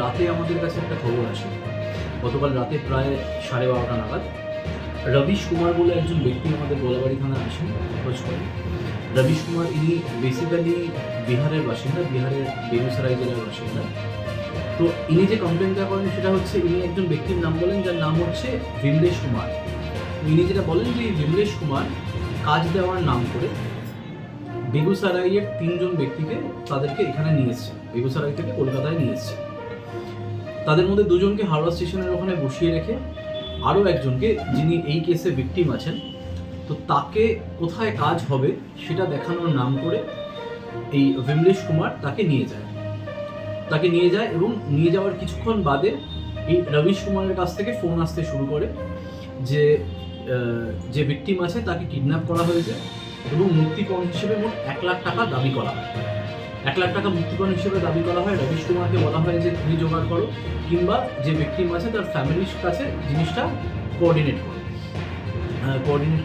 রাতে আমাদের কাছে একটা খবর আসে, গতকাল রাতে প্রায় 12:30 নাগাদ রবিশ কুমার বলে একজন ব্যক্তি আমাদের গোলাবাড়ি থানায় আসেন খোঁজ করেন। রবিশ কুমার ইনি বেসিক্যালি বিহারের বাসিন্দা, বিহারের বেগুসরাই জেলার বাসিন্দা। তো ইনি যে কমপ্লেনটা করেন সেটা হচ্ছে, ইনি একজন ব্যক্তির নাম বলেন যার নাম হচ্ছে বিমলেশ কুমার। ইনি যেটা বলেন যে বিমলেশ কুমার কাজ দেওয়ার নাম করে বেগুসরাইয়ের 3 জন ব্যক্তিকে তাদেরকে এখানে নিয়ে এসছে, বেগুসরাই থেকে কলকাতায় নিয়ে এসছে। তাদের মধ্যে 2 জনকে হাওড়া স্টেশনের ওখানে বসিয়ে রেখে আরও একজনকে, যিনি এই কেসে ভিকটিম আছেন, তো তাকে কোথায় কাজ হবে সেটা দেখানোর নাম করে এই বিমলেশ কুমার তাকে নিয়ে যায় এবং নিয়ে যাওয়ার কিছুক্ষণ বাদে এই রবিশ কুমারের কাছ থেকে ফোন আসতে শুরু করে যে ভিকটিম আছে তাকে কিডন্যাপ করা হয়েছে এবং মুক্তিপণ হিসেবে মোট 1 লাখ টাকা দাবি করা হয়। 1 লাখ টাকা মুক্তিপণ হিসেবে দাবি করা হয়। রবিশ কুমারকে বলা হয় যে তুমি জোগাড় করো, কিংবা যে ভিকটিম আছে তার ফ্যামিলির কাছে জিনিসটা কোঅর্ডিনেট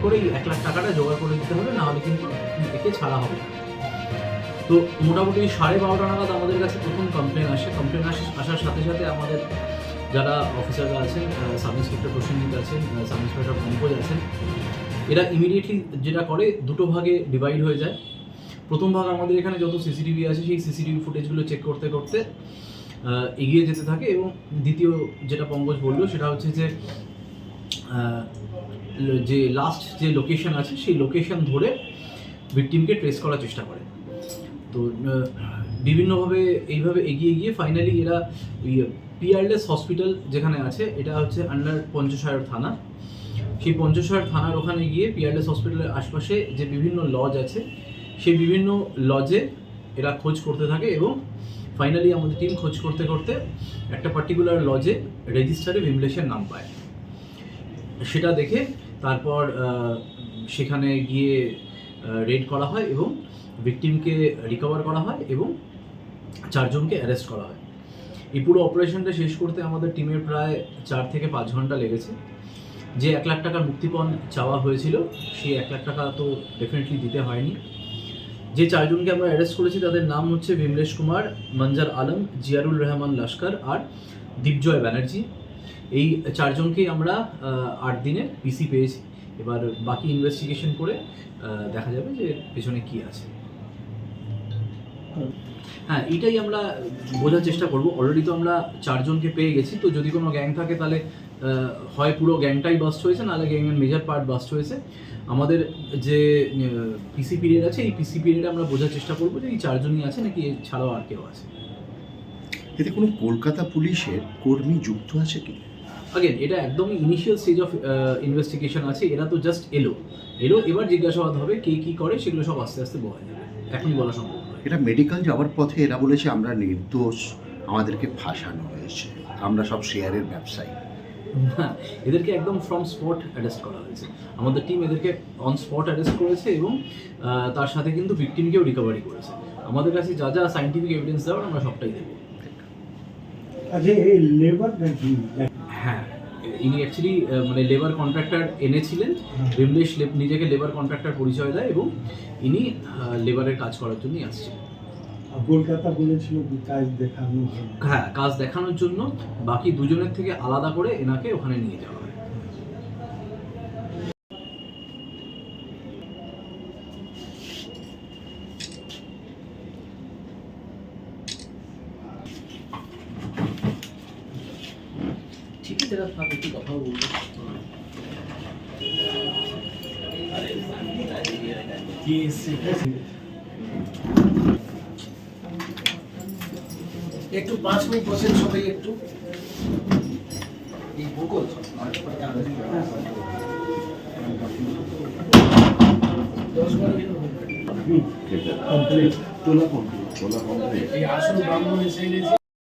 করে এই 1 লাখ টাকাটা জোগাড় করে দিতে হবে, নাহলে কিন্তু একে ছাড়া হবে। তো মোটামুটি 12:30 নাগাদ আমাদের কাছে প্রথম কমপ্লেন আসার সাথে সাথে আমাদের যারা অফিসাররা আছেন, সাব ইন্সপেক্টর প্রসেনজিৎ আছেন, সাব ইন্সপেক্টর পঙ্কজ আছেন, এরা ইমিডিয়েটলি যেটা করে 2টো ভাগে ডিভাইড হয়ে যায়। প্রথম ভাগ আমাদের এখানে যত সিসিটিভি আছে সেই সিসিটিভি ফুটেজগুলো চেক করতে করতে এগিয়ে যেতে থাকে, এবং দ্বিতীয় যেটা পঙ্কজ বললো সেটা হচ্ছে যে লাস্ট যে লোকেশন আছে সেই লোকেশন ধরে ভিকটিমকে ট্রেস করার চেষ্টা করে। তো বিভিন্নভাবে এইভাবে এগিয়ে গিয়ে ফাইনালি এরা পিয়ারলেস হসপিটাল যেখানে আছে, এটা হচ্ছে আন্ডার পঞ্চশায়র থানা, সেই পঞ্চশায়র থানার ওখানে গিয়ে পিয়ারলেস হসপিটালের আশপাশে যে বিভিন্ন লজ আছে সেই বিভিন্ন লজে এরা খোঁজ করতে থাকে, এবং ফাইনালি আমাদের টিম খোঁজ করতে করতে একটা পার্টিকুলার লজে রেজিস্টারে বিমলেশের নাম পায়। সেটা দেখে তারপর সেখানে গিয়ে রেড করা হয় এবং ভিকটিমকে রিকভার করা হয় এবং 4 জনকে অ্যারেস্ট করা হয়। এই পুরো অপারেশনটা শেষ করতে আমাদের টিমের প্রায় 4 থেকে 5 ঘন্টা লেগেছে। যে 1 লাখ টাকার মুক্তিপণ চাওয়া হয়েছিল সেই 1 লাখ টাকা তো ডেফিনেটলি দিতে হয়নি। যে 4 জনকে আমরা অ্যারেস্ট করেছি তাদের নাম হচ্ছে বিমলেশ কুমার, মঞ্জার আলম, জিয়ারুল রহমান লস্কর আর দীপজয় ব্যানার্জি। এই 4 জনকেই আমরা 8 দিনের পিসি পেয়েছি। এবার বাকি ইনভেস্টিগেশন করে দেখা যাবে যে পেছনে কি আছে। হ্যাঁ, এটাই আমরা বোঝার চেষ্টা করব। অলরেডি তো আমরা 4 জনকে পেয়ে গেছি, তো যদি কোনো গ্যাং থাকে তাহলে হয় পুরো গ্যাংটাই বাস্ট হয়েছে, নাহলে গ্যাংয়ের মেজর পার্ট বাস্ট হয়েছে। আমাদের যে পিসি পিরিয়ড আছে এই পিসি পিরিয়ডে আমরা বোঝার চেষ্টা করবো যে এই 4 জনই আছে নাকি ছাড়াও আর কেউ আছে। এতে কোনো কলকাতা পুলিশের কর্মী যুক্ত আছে কি? আগেন এটা একদমই ইনিশিয়াল স্টেজ অফ ইনভেস্টিগেশন আছে। এরা তো জাস্ট এলো, এবার জিজ্ঞাসাবাদ হবে, কে কী করে সেগুলো সব আস্তে আস্তে বলা যাবে, এখনই বলা সম্ভব নয়। এটা মেডিকেল যাওয়ার পথে এরা বলেছে আমরা নির্দোষ, আমাদেরকে ফাঁসানো হয়েছে, আমরা সব শেয়ারের ব্যবসায়ী। হ্যাঁ, এদেরকে একদম ফ্রম স্পট অ্যারেস্ট করা হয়েছে। আমাদের টিম এদেরকে অন স্পট অ্যারেস্ট করেছে এবং তার সাথে কিন্তু ভিকটিমকেও রিকভারি করেছে। আমাদের কাছে যা যা সায়েন্টিফিক এভিডেন্স দেওয়ার আমরা সবটাই দেবো। আচ্ছা, এই লেবার নাকি? হ্যাঁ, ইনি অ্যাকচুয়ালি মানে লেবার কন্ট্রাক্টর এনেছিলেন। বিমলেশ নিজেকে লেবার কন্ট্রাক্টর পরিচয় দেয় এবং ইনি লেবারের কাজ করার জন্যই আসছেন। কলকাতা বলেছিল কাজ দেখানো। হ্যাঁ, কাজ দেখানোর জন্য বাকি 2 জনের থেকে আলাদা করে এনাকে ওখানে নিয়ে যাওয়া হয়। ঠিক আছে, আপনার একটু কথা বলবো। একটু 5 মিনিট বসেন সবাই একটু। এই ভূগোল তোলা কমপ্লিট। এই আসল ব্রাহ্মণ এসে গেছে।